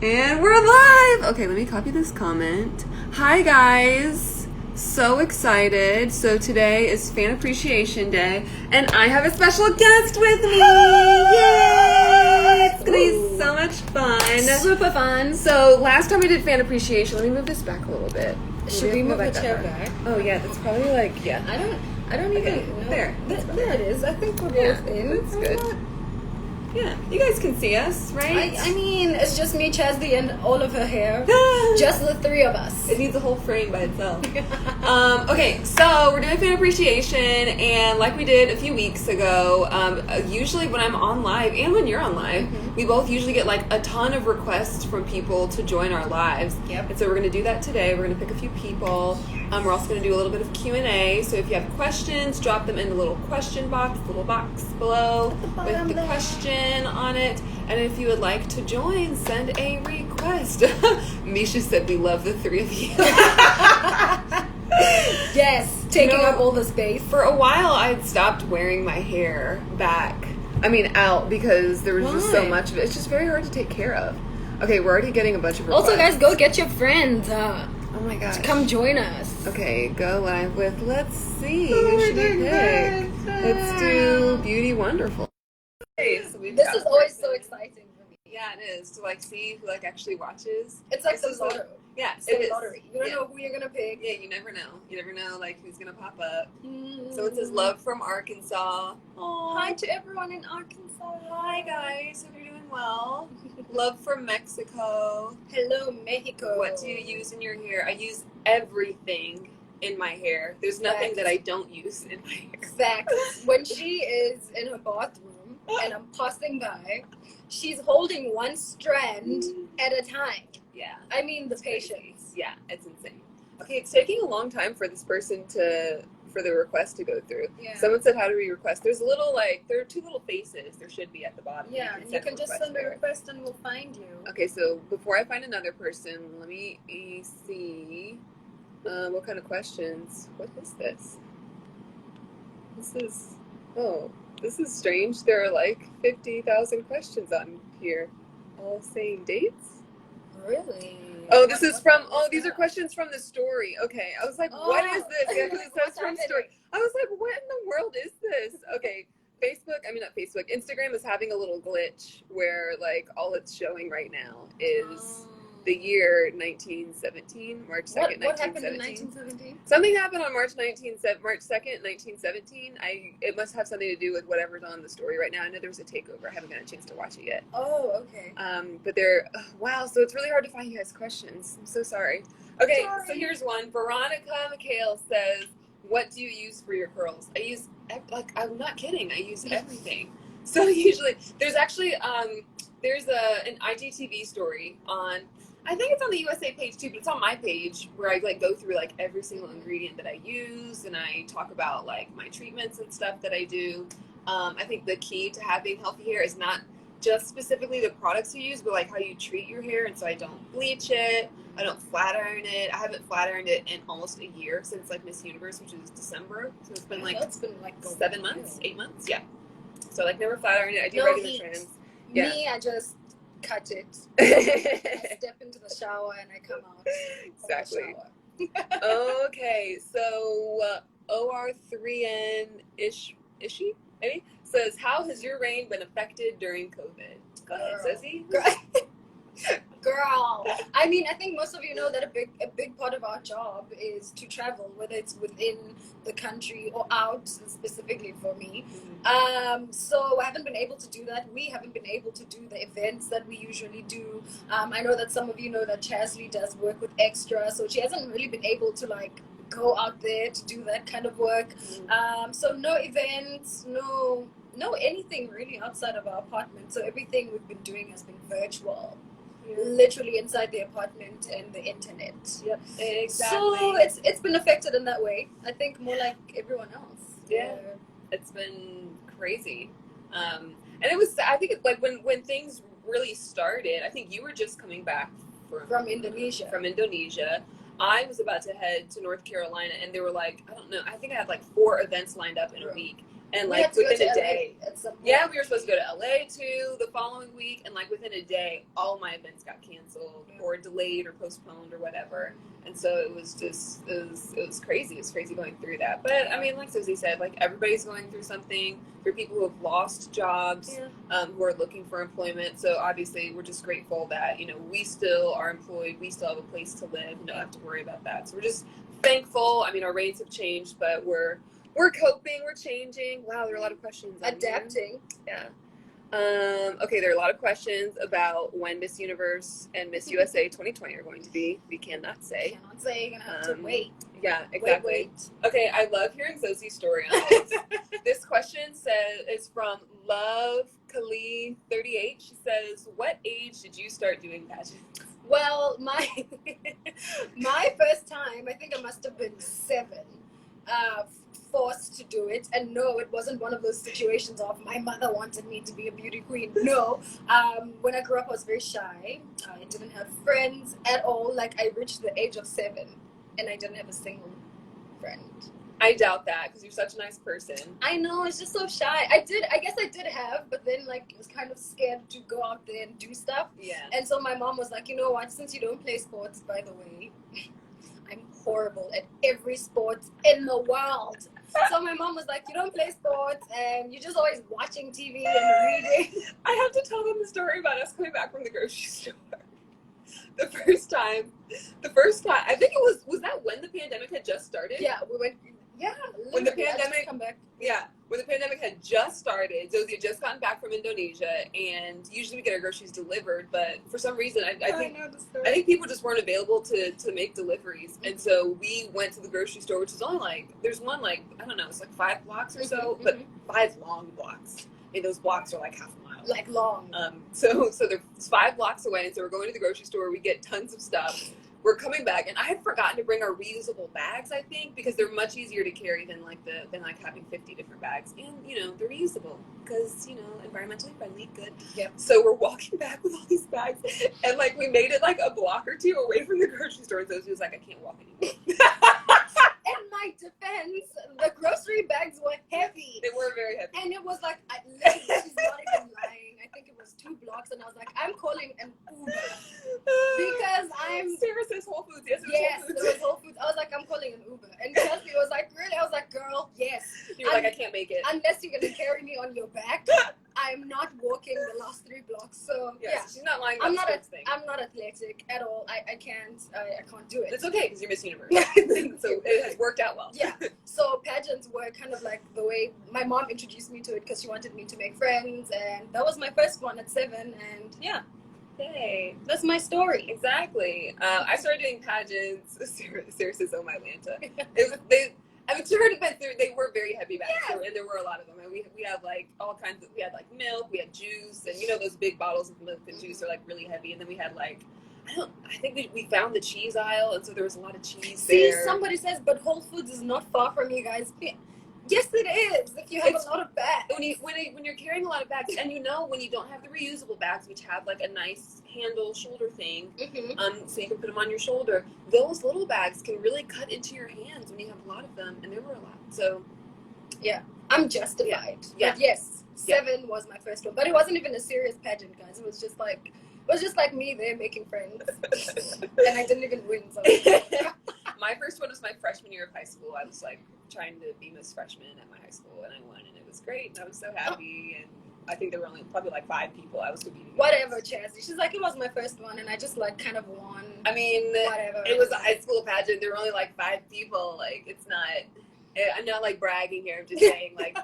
And we're live! Okay, let me copy this comment. Hi guys! So excited. So today is Fan Appreciation Day, and I have a special guest with me! Yay! It's gonna be so much fun. Super fun. So last time we did Fan Appreciation, let me move this back a little bit. Should we move the chair back? Oh yeah, that's probably like, yeah. I don't Okay, even know. there. There it is. I think we're both in. That's good. Yeah, you guys can see us, right? I mean, it's just me, Cheslie, and all of her hair. Just the three of us. It needs a whole frame by itself. Okay, so we're doing Fan Appreciation, and like we did a few weeks ago, usually when I'm on live, and when you're on live, we both usually get like a ton of requests from people to join our lives. Yep. And so we're going to do that today. We're going to pick a few people. We're also going to do a little bit of Q&A, so if you have questions, drop them in the little question box, little box below with the question on it. And if you would like to join, send a request. Misha said we love the three of you. Yes, taking up all the space. For a while, I had stopped wearing my hair out, because there was just so much of it. It's just very hard to take care of. Okay, we're already getting a bunch of requests. Also, guys, go get your friends. Oh my gosh. Come join us. Okay, go live with, let's see, who should we pick? Let's do Beauty Wonderful. Okay, so This is always so exciting for me. Yeah, it is, to like see who like actually watches. It's like the lottery. Yeah, It's it the is. lottery. You don't know who you're gonna pick. Yeah, you never know. You never know like who's gonna pop up. So it says love from Arkansas. Aww. Hi to everyone in Arkansas. Hi guys, hope you're doing well. Love from Mexico. Hello, Mexico. What do you use in your hair? I use everything in my hair. There's nothing that I don't use in my hair. Exactly. When she is in her bathroom and I'm passing by, she's holding one strand at a time. Yeah. I mean, the It's crazy. patience. Yeah, it's insane. Okay, it's taking a long time for this person for the request to go through. Yeah. Someone said, how do we request? There's there are two little faces. There should be at the bottom. Yeah, and you can just send a request and we'll find you. Okay, so before I find another person, let me see what kind of questions. What is this? This is strange. There are like 50,000 questions on here, all saying dates. Really? Oh, these are questions from the story. Okay, I was like, what is this? Yeah, because it says from story. I was like, what in the world is this? Okay, Instagram is having a little glitch where like all it's showing right now is the year 1917, March 2nd, 1917. What happened in 1917? Something happened on March 2nd, 1917. It must have something to do with whatever's on the story right now. I know there was a takeover. I haven't got a chance to watch it yet. Oh, okay. But wow, so it's really hard to find you guys' questions. I'm so sorry. Okay, so here's one. Veronica McHale says, what do you use for your curls? I use, I'm not kidding, I use everything. So usually, there's actually, there's an IGTV story on, I think it's on the USA page too, but it's on my page where I like go through like every single ingredient that I use, and I talk about like my treatments and stuff that I do. I think the key to having healthy hair is not just specifically the products you use, but like how you treat your hair. And so I don't bleach it, I don't flat iron it. I haven't flat ironed it in almost a year since like Miss Universe, which is December. So it's been like 7 months, 8 months. Yeah. So like never flat ironed it. I do regular trims. Yeah. Me, I just cut it. I step into the shower and I come out. Exactly. Okay, so OR3N Ishi maybe says, how has your reign been affected during COVID? Go ahead, Zozi. Girl, I mean, I think most of you know that a big part of our job is to travel, whether it's within the country or out, specifically for me. So I haven't been able to do that. We haven't been able to do the events that we usually do. I know that some of you know that Cheslie does work with Extra, so she hasn't really been able to like go out there to do that kind of work. So no events, no anything really outside of our apartment. So everything we've been doing has been virtual. Literally inside the apartment and the internet. Yep, exactly. So it's been affected in that way. I think more like everyone else. Yeah, it's been crazy. And it was, I think, like when things really started. I think you were just coming back from Indonesia. I was about to head to North Carolina, and they were like, I don't know. I think I had like 4 events lined up in a week. And We like had to go within to a LA day, at some point. yeah, we were supposed to go to LA too the following week, and like within a day, all of my events got canceled or delayed or postponed or whatever. And so it was just it was crazy. It was crazy going through that. But I mean, like Zozi said, like everybody's going through something. There are people who have lost jobs, who are looking for employment. So obviously, we're just grateful that we still are employed. We still have a place to live. We don't have to worry about that. So we're just thankful. I mean, our rates have changed, but we're coping, we're changing. Wow, there are a lot of questions. Adapting. Yeah. Okay, there are a lot of questions about when Miss Universe and Miss USA 2020 are going to be. We cannot say. Cannot say. You're gonna have to wait. Yeah, exactly. Wait. Okay, I love hearing Zozi's story on this. This question is from Love Kaliegh 38. She says, "What age did you start doing pageants?" Well, my first time, I think I must have been 7. Forced to do it, and no, it wasn't one of those situations of my mother wanted me to be a beauty queen. No, when I grew up, I was very shy. I didn't have friends at all. Like, I reached the age of 7, and I didn't have a single friend. I doubt that because you're such a nice person. I know, it's just so shy. I guess I did have, but then like I was kind of scared to go out there and do stuff. Yeah. And so my mom was like, you know what? Since you don't play sports, by the way, I'm horrible at every sport in the world. So my mom was like, you don't play sports and you're just always watching TV and reading. I have to tell them the story about us coming back from the grocery store. The first time, I think it was that when the pandemic had just started? Yeah, we went, when the pandemic, come back. Yeah, when the pandemic had just started, Zozi had just gotten back from Indonesia, and usually we get our groceries delivered, but for some reason, I think people just weren't available to make deliveries, and so we went to the grocery store, which is only like, there's one like, I don't know, it's like 5 blocks or so, but 5 long blocks, and those blocks are like half a mile. Like long. So they're 5 blocks away, and so we're going to the grocery store, we get tons of stuff. We're coming back, and I had forgotten to bring our reusable bags, I think, because they're much easier to carry than having 50 different bags. And, they're reusable because, environmentally friendly, good. Yep. So we're walking back with all these bags, and, like, we made it, like, a block or 2 away from the grocery store. So she was like, I can't walk anymore. In my defense, the grocery bags were heavy. They were very heavy. And it was like, literally, she's not even lying. I think it was 2 blocks, and I was like, I'm calling an Uber. Because Sarah says Whole Foods. Yes, it was Whole Foods. I was like, I'm calling an Uber. And Cheslie was like, really? I was like, girl, yes. You were like, I can't make it. Unless you're going to carry me on your back, I'm not walking the last 3 blocks. So, yes, she's not lying. I'm not athletic at all. I can't do it. It's okay because you're Miss Universe. So it has worked out well. Yeah. So pageants were kind of like the way my mom introduced me to it because she wanted me to make friends, and that was my first one at 7, and yeah. Hey, that's my story. Exactly. I started doing pageants. Sarah says, "Oh my Lanta." They were very heavy bags, and there were a lot of them. And we had like all kinds of. We had like milk, we had juice, and those big bottles of milk and juice are like really heavy. And then we had like, I think we found the cheese aisle, and so there was a lot of cheese there. See, somebody says, but Whole Foods is not far from you guys. Yes, it is. If you have a lot of bags. When you're carrying a lot of bags, and when you don't have the reusable bags, which have like a nice handle shoulder thing, so you can put them on your shoulder, those little bags can really cut into your hands when you have a lot of them, and there were a lot. So, yeah, I'm justified. Yeah. But yes, 7 was my first one, but it wasn't even a serious pageant, guys. It was just like me there making friends, and I didn't even win. So. My first one was my freshman year of high school. I was like trying to be Miss Freshman at my high school, and I won, and it was great, and I was so happy. And I think there were only probably like 5 people I was competing with. Whatever, Cheslie. She's like, it was my first one, and I just like kind of won. I mean, whatever. It was a high school pageant. There were only like 5 people. Like, it's not. I'm not like bragging here. I'm just saying, like,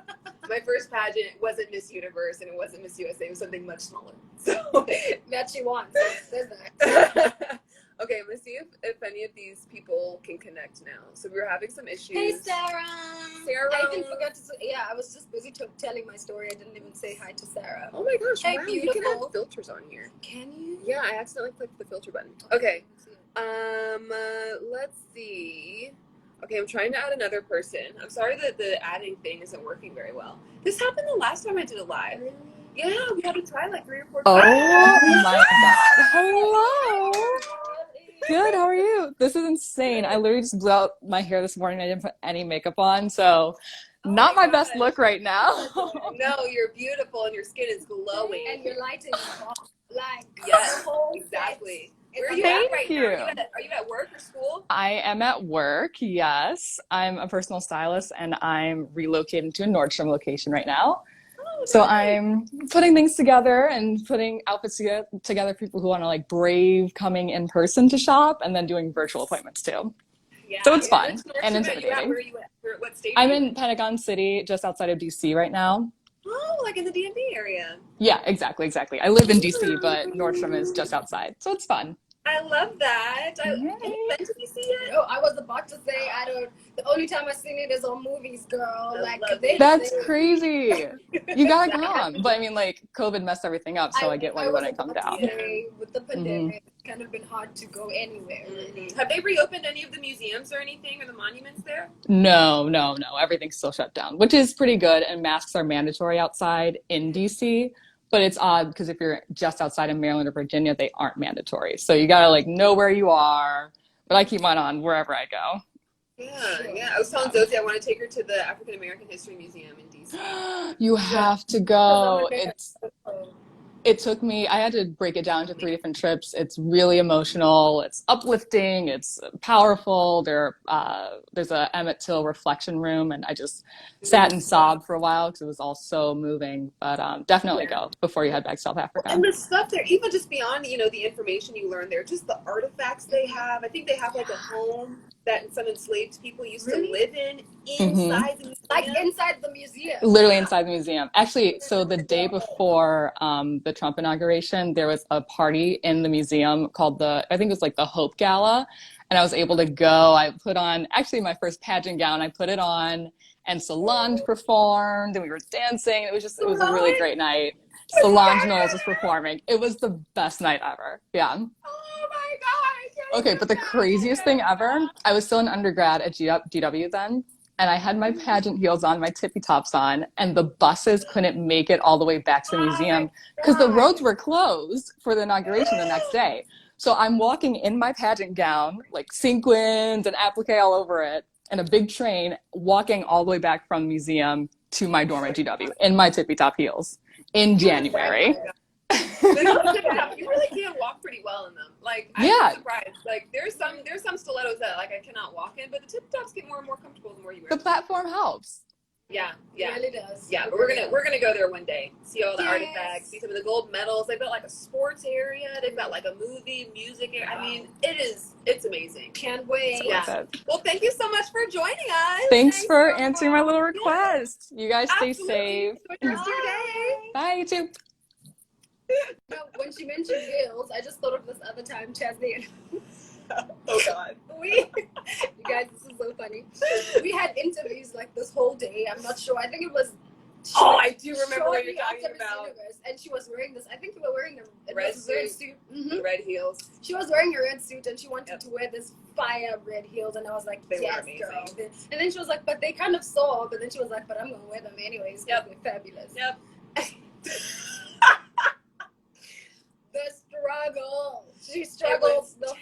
my first pageant wasn't Miss Universe and it wasn't Miss USA. It was something much smaller. So that she won. So there's that. Okay, I'm gonna see if any of these people can connect now. So we were having some issues. Hey, Sarah. I even forgot to say. Yeah, I was just busy telling my story. I didn't even say hi to Sarah. Oh my gosh! Hey, wow, beautiful. You can have filters on here. Can you? Yeah, I accidentally clicked the filter button. Okay. Let's see. Okay, I'm trying to add another person. I'm sorry that the adding thing isn't working very well. This happened the last time I did it live. Really? Yeah, we had to try like 3 or 4 Oh times. my god. Hello. Good, how are you? This is insane. I literally just blew out my hair this morning. I didn't put any makeup on, so Not my my best gosh. look right now. No, you're beautiful and your skin is glowing. And your lighting is off. Like, Yes, the whole exactly. set. Where are you Thank at right you. now? Are you at work or school? I am at work, yes. I'm a personal stylist and I'm relocating to a Nordstrom location right now. Oh, So nice. I'm putting things together and putting outfits together, people who want to like brave coming in person to shop and then doing virtual appointments too. Yeah. So it's Yeah. fun Which and Nordstrom are you at? intimidating. Where are you at? What state? I'm in Pentagon City, just outside of DC right now. Oh, like in the DMV area. Yeah, exactly. I live in DC, but Nordstrom is just outside. So it's fun. I love that. Have you Yay. been to DC yet? No, I was about to say I don't. The only time I've seen it is on movies, girl. I Like love they. That's they- crazy. You gotta come. But I mean, like, COVID messed everything up, so I get why you was wouldn't come about to down. say, with the pandemic, it's kind of been hard to go anywhere. Mm-hmm. Have they reopened any of the museums or anything or the monuments there? No. Everything's still shut down, which is pretty good. And masks are mandatory outside in DC. But it's odd because if you're just outside of Maryland or Virginia, they aren't mandatory. So you gotta like know where you are. But I keep mine on wherever I go. Yeah. I was telling Zozi I want to take her to the African American History Museum in DC. You have to go. It took me, I had to break it down into 3 different trips. It's really emotional. It's uplifting. It's powerful. There's a Emmett Till reflection room, and I just sat and sobbed for a while because it was all so moving. But definitely go before you head back to South Africa. And the stuff there, even just beyond, the information you learn there, just the artifacts they have. I think they have like a home that some enslaved people used to live in inside the museum. Like inside the museum. Literally inside the museum. Actually, so the day before the Trump inauguration, there was a party in the museum called I think it was like the Hope Gala. And I was able to go. I put on, actually my first pageant gown, I put it on, and Solange performed, and we were dancing. It was a really great night. Solange Knowles was performing. It was the best night ever. Yeah. Oh my God. Okay, but the craziest thing ever, I was still an undergrad at GW then, and I had my pageant heels on, my tippy tops on, and the buses couldn't make it all the way back to the museum because the roads were closed for the inauguration the next day. So I'm walking in my pageant gown, like sequins and applique all over it, and a big train, walking all the way back from the museum to my dorm at GW in my tippy top heels in January. You really can walk pretty well in them. Like, I'm surprised. Like, there's some stilettos that like I cannot walk in, but the tip tops get more and more comfortable the more you wear them. The platform helps. Yeah. It really does. Yeah, but we're gonna go there one day. See all the artifacts, see some of the gold medals. They've got like a sports area. They've got like a movie, music area. I mean, it's amazing. Can't wait. Yeah. Well, thank you so much for joining us. Thanks for answering my little request. You guys stay safe. Enjoy the rest of your day. Bye, you too. When she mentioned heels, I just thought of this other time, Cheslie. Oh God. You guys, this is so funny. We had interviews like this whole day. I'm not sure. I think it was. I do remember what you're talking about. Universe, and she was wearing this. I think you were wearing a red suit. Mm-hmm. Red heels. She was wearing a red suit, and she wanted to wear this fire red heels, and I was like, yes, girl. And then she was like, but they kind of saw. But then she was like, but I'm gonna wear them anyways because they're fabulous. Yep. The struggle. She struggled the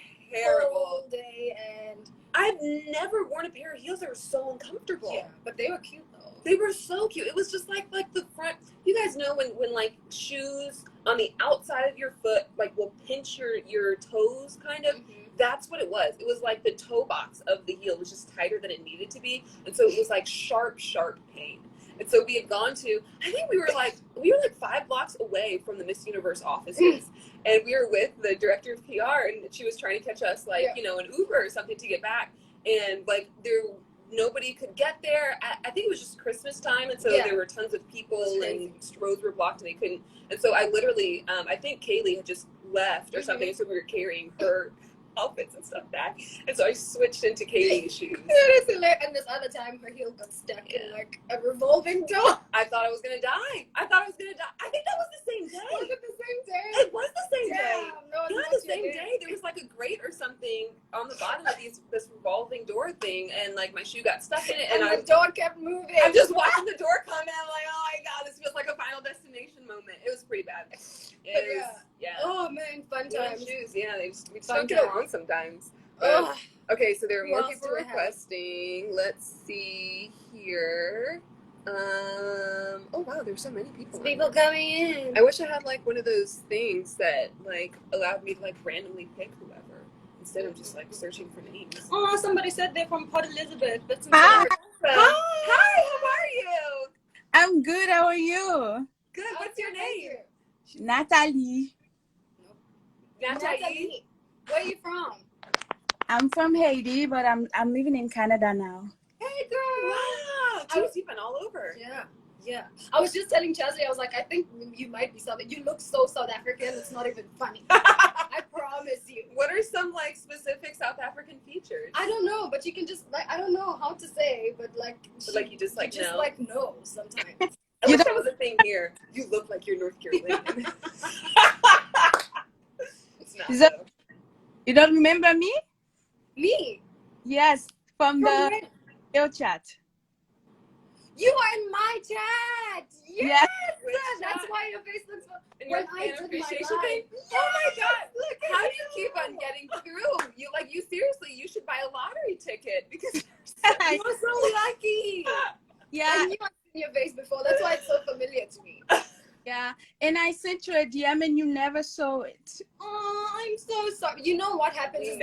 whole day, and I've never worn a pair of heels that were so uncomfortable. Yeah, but they were cute though. They were so cute. It was just like the front. You guys know when like shoes on the outside of your foot like will pinch your toes kind of. Mm-hmm. That's what it was. It was like the toe box of the heel was just tighter than it needed to be, and so it was like sharp pain. And so we had gone to, I think we were like 5 blocks away from the Miss Universe offices. And we were with the director of PR, and she was trying to catch us an Uber or something to get back. And like nobody could get there. I think it was just Christmas time. And so there were tons of people and roads were blocked and they couldn't. And so I literally, I think Kaliegh had just left or something. So we were carrying her outfits and stuff back, and so I switched into Kalieigh's shoes. It is hilarious. And this other time her heel got stuck in like a revolving door. I thought I was gonna die. I think that was the same day. Was it the same day? It was the same day. No, the same day. There was like a grate or something on the bottom of this revolving door thing, and like my shoe got stuck in it, and the door kept moving. I'm just watching the door come in. I'm like, oh my God, this feels like a Final Destination moment. It was pretty bad. Yeah. Oh man, fun times. Shoes. Yeah, we just don't get along sometimes. Okay, so there are more people requesting. Let's see here. Oh wow, there's so many people. People coming in. I wish I had like one of those things that like allowed me to like randomly pick whoever instead of just like searching for names. Oh, somebody said they're from Port Elizabeth. That's Hi. Hi, how are you? I'm good. How are you? Good. What's your name? Natalie. Natalie. Where are you from? I'm from Haiti, but I'm living in Canada now. Hey, girl. Wow. Geez, you've been all over. Yeah. Yeah. I was just telling Cheslie, I was like, I think you might be Southern. You look so South African. It's not even funny. I promise you. What are some like specific South African features? I don't know, but you can just like I don't know how to say, but like you just like know. like know sometimes. I wish that was a thing here. You look like you're North Carolinian. It's not. Though. You don't remember me? Me? Yes, from the video chat. You are in my chat. Yes. That's why your face looks so. When I did my live. Oh my God! Look, how do you keep on getting through? You seriously, you should buy a lottery ticket because you're so lucky. Yeah. I knew I'd seen your face before. That's why it's so familiar to me. Yeah, and I sent you a DM and you never saw it. Oh, I'm so sorry. You know what happens is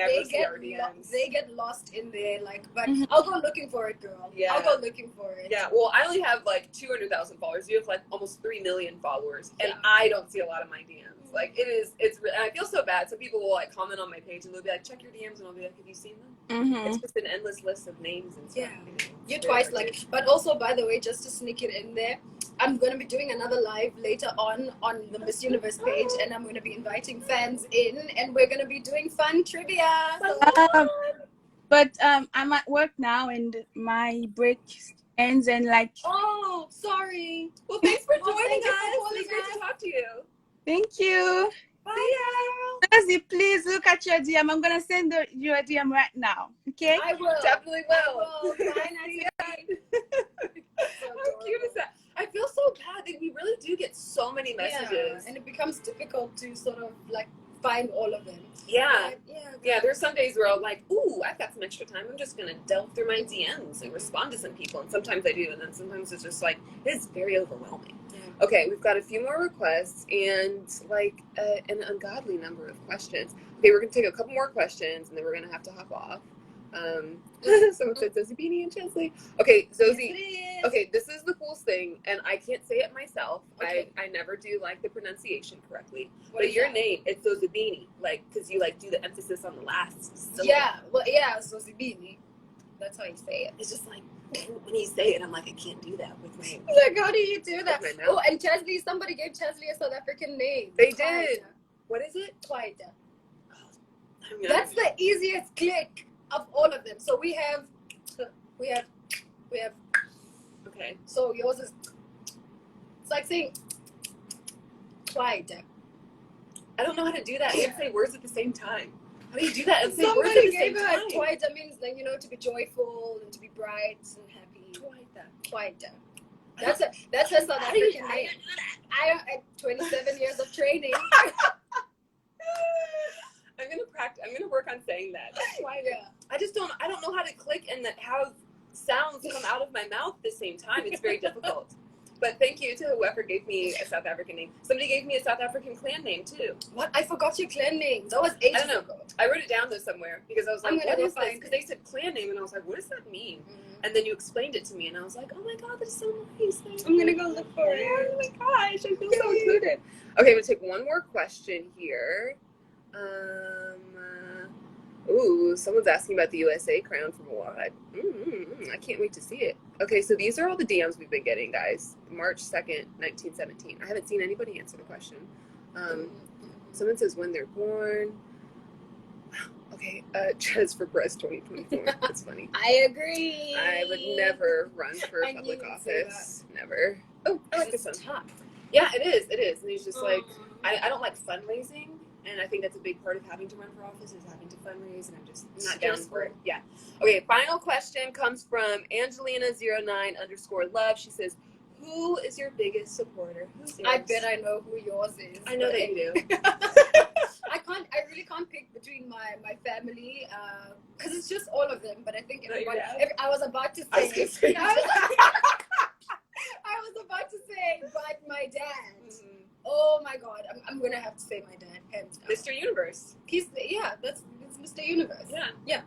they get lost in there. Like, but I'll go looking for it, girl. Yeah, I'll go looking for it. Yeah. Well, I only have like 200,000 followers. You have like almost 3 million followers, and I don't see a lot of my DMs. Like it's and I feel so bad. So people will like comment on my page and they'll be like, check your DMs, and I'll be like, have you seen them? It's just an endless list of names and stuff. Yeah, you're twice like. But also, by the way, just to sneak it in there, I'm going to be doing another live later on the Miss Universe page, and I'm going to be inviting fans in, and we're going to be doing fun trivia. But I'm at work now, and my break ends and like. Oh, sorry. Well, thanks for joining us. It's great to talk to you. Thank you. Bye. Leslie, please look at your DM. I'm gonna send you a DM right now. Okay? I will. Definitely will. Bye, Nancy. How cute is that? I feel so bad that we really do get so many messages. And it becomes difficult to sort of like find all of them. Yeah. But, yeah, there's some days where I'm like, ooh, I've got some extra time. I'm just going to delve through my DMs and respond to some people. And sometimes I do. And then sometimes it's just like, it's very overwhelming. Yeah. Okay, we've got a few more requests and like an ungodly number of questions. Okay, we're going to take a couple more questions and then we're going to have to hop off. Someone said Zozi Beanie and Cheslie. Okay, Zozi. Yes, okay, this is the coolest thing, and I can't say it myself. Okay. I never do like the pronunciation correctly. What but is your that? name, it's Zozi Beanie, like because you like do the emphasis on the last syllable. Yeah, well, yeah, Zozi Beanie. That's how you say it. It's just like when you say it, I'm like I can't do that with my. Like, how do you do that? With my Oh, mouth. and Cheslie, somebody gave Cheslie a South African name. They did. What is it? Twaita. I'm gonna- That's the easiest click of all of them. So we have. Okay. So yours is. It's like saying. Twaita. I don't know how to do that and say words at the same time. How do you do that and say words at Somebody the same gave her time? Twaita means like to be joyful and to be bright and happy. Twaita. That's a South African name. I had 27 years of training. I'm gonna work on saying that. That's why Yeah. I don't know how to click and have sounds come out of my mouth at the same time. It's very difficult. But thank you to whoever gave me a South African name. Somebody gave me a South African clan name too. What? I forgot your clan name. That was ages I don't know. ago. I wrote it down though somewhere because I was I'm like, gonna what go is this? find Because they said clan name and I was like, what does that mean? Mm-hmm. And then you explained it to me and I was like, oh my God, that's so nice. I'm gonna go look for it. Oh my gosh, I feel so included. Okay, we'll take one more question here. Ooh, someone's asking about the USA crown from Wad. I can't wait to see it. Okay, so these are all the DMs we've been getting, guys. March 2nd, 1917. I haven't seen anybody answer the question. Someone says when they're born. Okay, Ches for Breast 2024. That's funny. I agree. I would never run for I knew public you'd say office. Never. Oh, I like this one. Tough. Yeah, it is. It is. And it's just like, I don't like fundraising. And I think that's a big part of having to run for office is having to fundraise. And I'm just not down for it. Yeah. Okay, final question comes from Angelina09_love. She says, who is your biggest supporter? Who's yours? I bet I know who yours is. I know that you do. I really can't pick between my family because it's just all of them. But I think Not your everyone. dad? I was about to I was say. gonna say I was say but my dad. Mhm. Oh my God, I'm gonna have to say my dad, hands down. Mr. Universe. It's Mr. Universe. Yeah.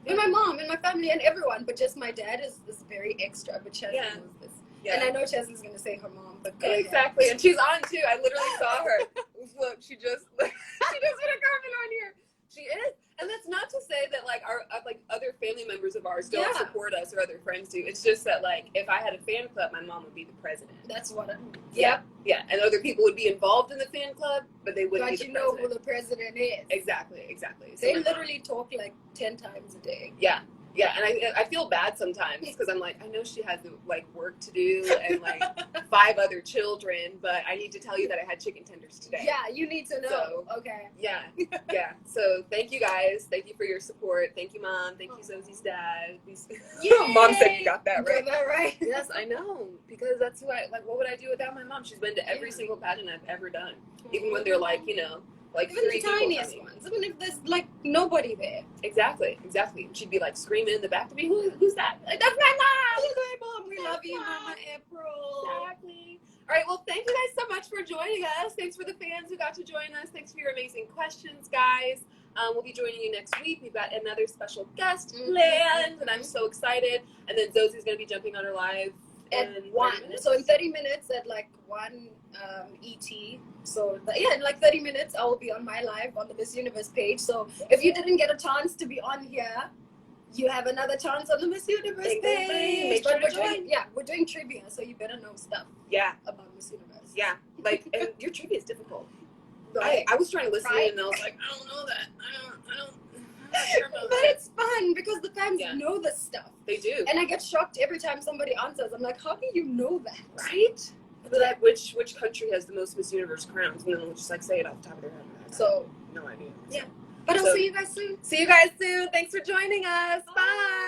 And my mom and my family and everyone, but just my dad is very extra. But Cheslie knows this. Yeah. And I know Cheslie's gonna say her mom, but go ahead. Exactly. And she's on too. I literally saw her. Look, she just put a comment on here. She is. And that's not to say that like our other family members of ours don't support us or other friends do. It's just that like if I had a fan club, my mom would be the president. That's what I'm. Yeah. And other people would be involved in the fan club, but they wouldn't be the know who the president is. Exactly. So They literally talk like 10 times a day. Yeah, and I feel bad sometimes because I'm like, I know she has like work to do and like 5 other children, but I need to tell you that I had chicken tenders today. Yeah, you need to know. So, okay. Yeah. So thank you guys. Thank you for your support. Thank you, Mom. Thank you, Zozi's dad. Mom said you got that right. Got that right. Yes, I know, because that's who I like. What would I do without my mom? She's been to every single pageant I've ever done, even when they're like, like even 3 the people tiniest coming. ones, even if there's like nobody there. Exactly. And she'd be like screaming in the back to me, who's that? Like, that's my mom! That's my mom. We love you, Mama April. Exactly. All right, well, thank you guys so much for joining us. Thanks for the fans who got to join us. Thanks for your amazing questions, guys. We'll be joining you next week. We've got another special guest planned, and I'm so excited. And then Zozi's going to be jumping on her live at 1. So in 30 minutes at like 1 ET. So in like 30 minutes I will be on my live on the Miss Universe page. So if you didn't get a chance to be on here, you have another chance on the Miss Universe page. Make sure to join. We're doing trivia, so you better know stuff. About Miss Universe. Yeah, like and your trivia is difficult. Right. I was trying to listen in and I was like, I don't know that. I don't. But it's fun because the fans know this stuff. They do. And I get shocked every time somebody answers. I'm like, how do you know that? Right? But like, which country has the most Miss Universe crowns? And then they'll just like say it off the top of their head. So no idea. Yeah. But I'll see you guys soon. See you guys soon. Thanks for joining us. Bye.